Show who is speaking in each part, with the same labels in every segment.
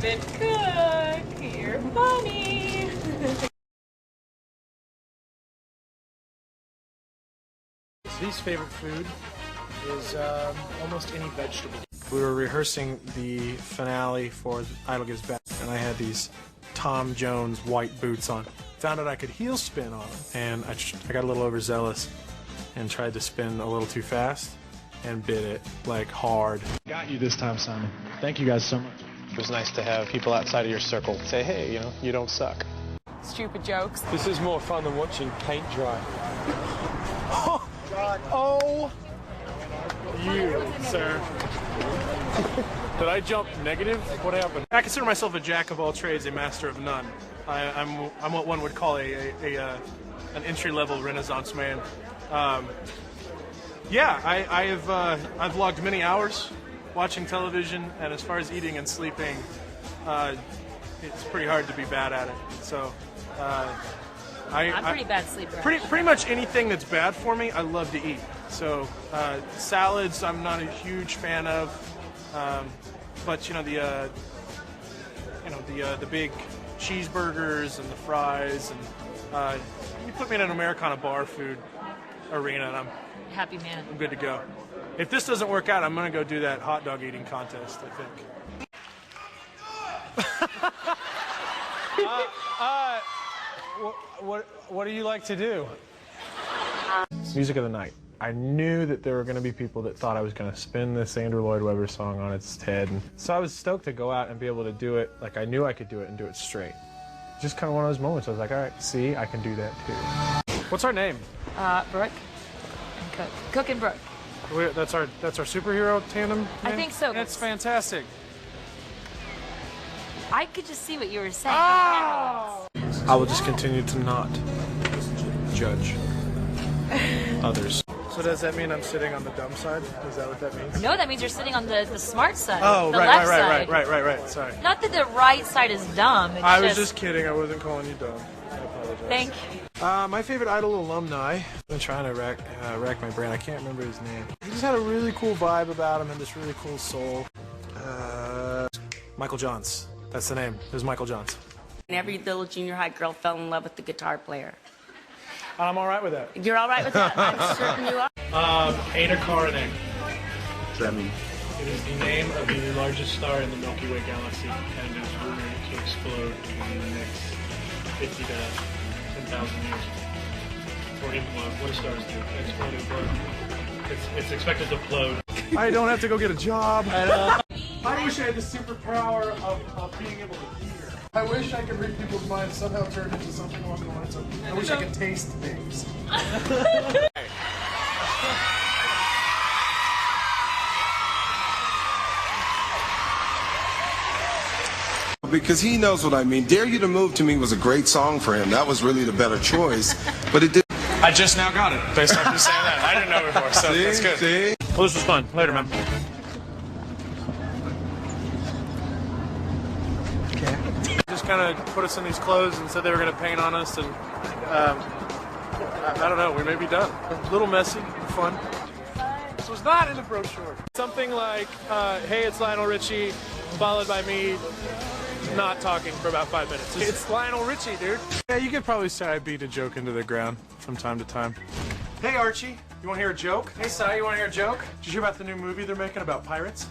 Speaker 1: David Cook, you're funny.
Speaker 2: His favorite food is almost any vegetable. We were rehearsing the finale for Idol Gives Back, and I had these Tom Jones white boots on. Found out I could heel spin on them, and I got a little overzealous and tried to spin a little too fast and bit it like hard.
Speaker 3: Got you this time, Simon. Thank you guys so much.
Speaker 4: It was nice to have people outside of your circle say, hey, you know, you don't suck.
Speaker 1: Stupid jokes.
Speaker 5: This is more fun than watching paint dry.
Speaker 2: Oh, God. Oh, you, sir. Did I jump negative? What happened? I consider myself a jack of all trades, a master of none. I'm what one would call an entry-level Renaissance man. Yeah, I've logged many hours watching television, and as far as eating and sleeping, it's pretty hard to be bad at it. So,
Speaker 1: I'm pretty bad sleeper.
Speaker 2: Pretty much anything that's bad for me, I love to eat. So, salads, I'm not a huge fan of, but you know the big cheeseburgers and the fries, and you put me in an Americana bar food arena, and I'm
Speaker 1: happy man.
Speaker 2: I'm good to go. If this doesn't work out, I'm gonna go do that hot dog eating contest, I think. What do you like to do? Music of the night. I knew that there were going to be people that thought I was going to spin this Andrew Lloyd Webber song on its head. And so I was stoked to go out and be able to do it like I knew I could do it and do it straight. Just kind of one of those moments. I was like, all right, see, I can do that too. What's our name?
Speaker 1: Brooke and Cook. Cook and Brooke.
Speaker 2: That's our superhero tandem name?
Speaker 1: I think so.
Speaker 2: That's fantastic.
Speaker 1: I could just see what you were saying.
Speaker 2: Oh! I will just continue to not judge others. So does that mean I'm sitting on the dumb side? Is that what that means?
Speaker 1: No, that means you're sitting on the smart side.
Speaker 2: Oh,
Speaker 1: the
Speaker 2: right,
Speaker 1: left
Speaker 2: right,
Speaker 1: side.
Speaker 2: right. Sorry.
Speaker 1: Not that the right side is dumb. It's
Speaker 2: I was just kidding. I wasn't calling you dumb. I apologize.
Speaker 1: Thank you.
Speaker 2: My favorite Idol alumni. I've been trying to rack my brain. I can't remember his name. He just had a really cool vibe about him and this really cool soul. Michael Johns. That's the name. It was Michael Johns.
Speaker 6: Every little junior high girl fell in love with the guitar player.
Speaker 2: I'm all right with that.
Speaker 6: You're all right with that? I'm certain you are.
Speaker 2: Ada Karanek.
Speaker 7: What's that mean?
Speaker 2: It is the name of the largest star in the Milky Way galaxy, and is rumored to explode in the next 50 to 10,000 years. Or implode. What do stars do? Explode, implode. It's expected to implode. I don't have to go get a job. I wish I had the superpower of being able to hear. I wish I could read people's minds, somehow turn into something along the lines of, I wish I could taste things.
Speaker 7: Because he knows what I mean. Dare You to Move to me was a great song for him. That was really the better choice, but it did.
Speaker 2: I just now got it, based off you saying that. I didn't know before, so that's good.
Speaker 7: See?
Speaker 2: Well, this was fun. Later, man. Just kind of put us in these clothes and said they were going to paint on us, and I don't know, we may be done. A little messy, fun. This was not in the brochure. Something like, hey, it's Lionel Richie, followed by me not talking for about 5 minutes. It's Lionel Richie, dude. Yeah, you could probably say I beat a joke into the ground from time to time. Hey, Archie, you want to hear a joke? Hey, Si, you want to hear a joke? Did you hear about the new movie they're making about pirates?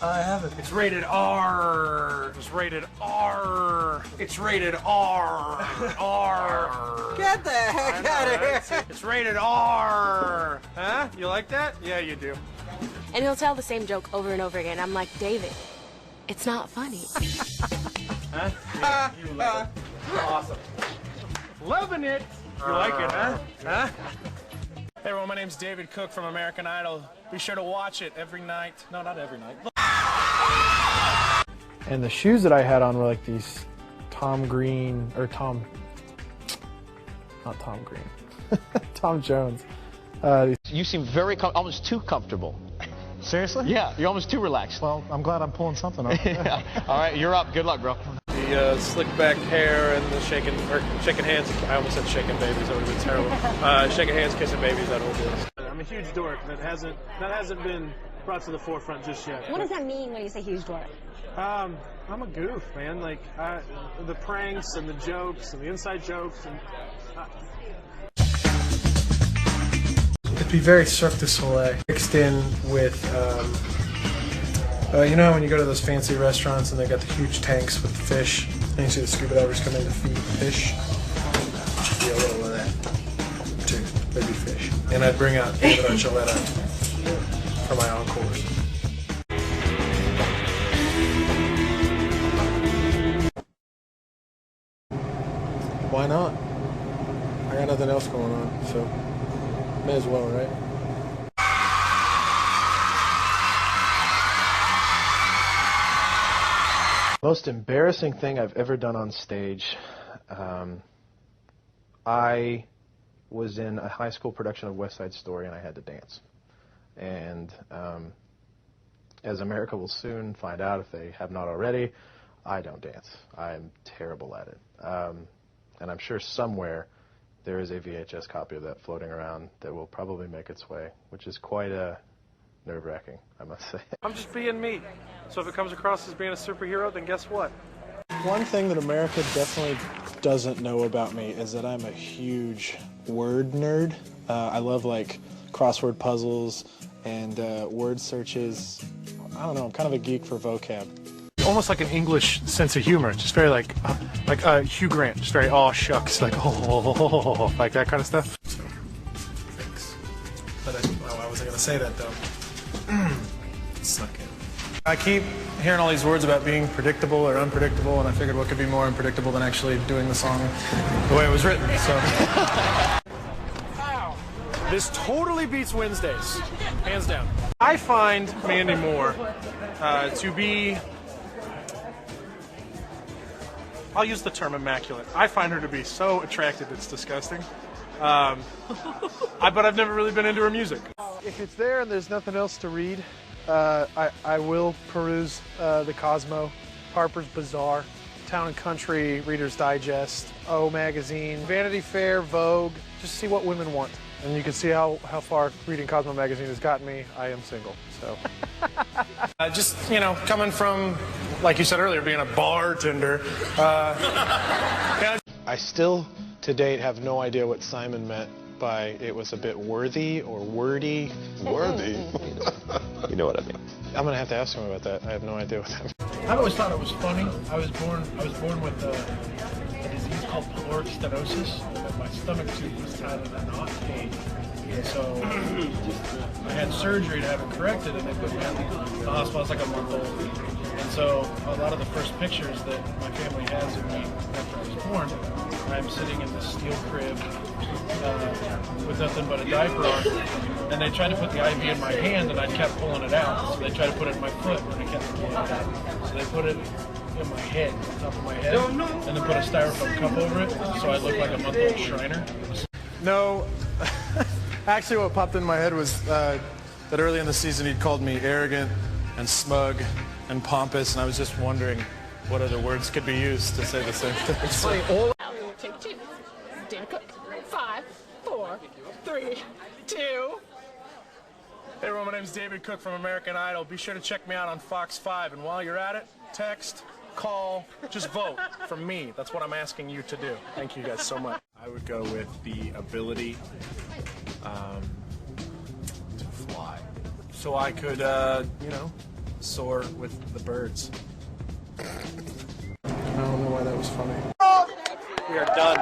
Speaker 5: I haven't.
Speaker 2: It's rated R. It's rated R. It's rated R. R.
Speaker 5: Get the heck out of here.
Speaker 2: It's rated R. Huh? You like that? Yeah, you do.
Speaker 8: And he'll tell the same joke over and over again. I'm like, David, it's not funny.
Speaker 2: Huh? Yeah, you love it. Awesome. Loving it. You like it, huh? Huh? Hey everyone, my name's David Cook from American Idol. Be sure to watch it every night. No, not every night. And the shoes that I had on were like these Tom Green, or Tom, not Tom Green, Tom Jones.
Speaker 4: You seem very, almost too comfortable.
Speaker 3: Seriously?
Speaker 4: Yeah, you're almost too relaxed.
Speaker 3: Well, I'm glad I'm pulling something off.
Speaker 4: Yeah. All right, you're up. Good luck, bro.
Speaker 2: The slicked back hair and the shaking hands. I almost said shaking babies. That would have been terrible. Shaking hands, kissing babies. That whole deal. I'm a huge dork. That hasn't been brought to the forefront just yet.
Speaker 9: What does that mean when you say huge dork?
Speaker 2: I'm a goof, man. Like, the pranks and the jokes and the inside jokes. And it'd be very Cirque du Soleil mixed in with, you know how when you go to those fancy restaurants and they got the huge tanks with the fish, and you see the scuba divers come in to feed fish? Should be a little of that, too. There'd be fish. And I'd bring out David Archuleta for my encores. Why not? I got nothing else going on, so may as well, right? Most embarrassing thing I've ever done on stage. I was in a high school production of West Side Story and I had to dance. And as America will soon find out if they have not already, I don't dance. I'm terrible at it. And I'm sure somewhere there is a VHS copy of that floating around that will probably make its way, which is quite nerve-wracking, I must say. I'm just being me. So if it comes across as being a superhero, then guess what? One thing that America definitely doesn't know about me is that I'm a huge word nerd. I love, like, crossword puzzles and word searches. I don't know, I'm kind of a geek for vocab. Almost like an English sense of humor. It's just very like Hugh Grant, just very aw shucks, like like that kind of stuff. So, thanks. But I wasn't gonna say that though. Suck it. I keep hearing all these words about being predictable or unpredictable, and I figured what could be more unpredictable than actually doing the song the way it was written. So. This totally beats Wednesdays, hands down. I find Mandy Moore to be, I'll use the term immaculate. I find her to be so attractive it's disgusting. But I've never really been into her music. If it's there and there's nothing else to read, I will peruse the Cosmo, Harper's Bazaar, Town and Country, Reader's Digest, O Magazine, Vanity Fair, Vogue, just see what women want. And you can see how far reading Cosmo magazine has gotten me. I am single, so. Just, you know, coming from, like you said earlier, being a bartender. I still, to date, have no idea what Simon meant by it was a bit worthy or wordy.
Speaker 10: Worthy? You know what I mean.
Speaker 4: I'm gonna have to ask him about that. I have no idea what that means.
Speaker 2: I've always thought it was funny. I was born with a disease called caloric stenosis. My stomach tube was tied in a knot. And so I had surgery to have it corrected, and they put me in the hospital. I was like a month old. And so a lot of the first pictures that my family has of me after I was born, I'm sitting in this steel crib with nothing but a diaper on. And they tried to put the IV in my hand, and I kept pulling it out. So they tried to put it in my foot, and I kept pulling it out. So they put it in my head, on top of my head, and then put a styrofoam cup over it, so I look like a month-old Shriner. No, actually what popped in my head was that early in the season he'd called me arrogant and smug and pompous, and I was just wondering what other words could be used to say the same thing. It's funny,
Speaker 9: Take two. Dan Cook. 5, 4, 3, 2.
Speaker 2: Hey everyone, my name's David Cook from American Idol. Be sure to check me out on Fox 5, and while you're at it, text, call, just vote for me. That's what I'm asking you to do. Thank you guys so much. I would go with the ability to fly. So I could, you know, soar with the birds. I don't know why that was funny. We are done.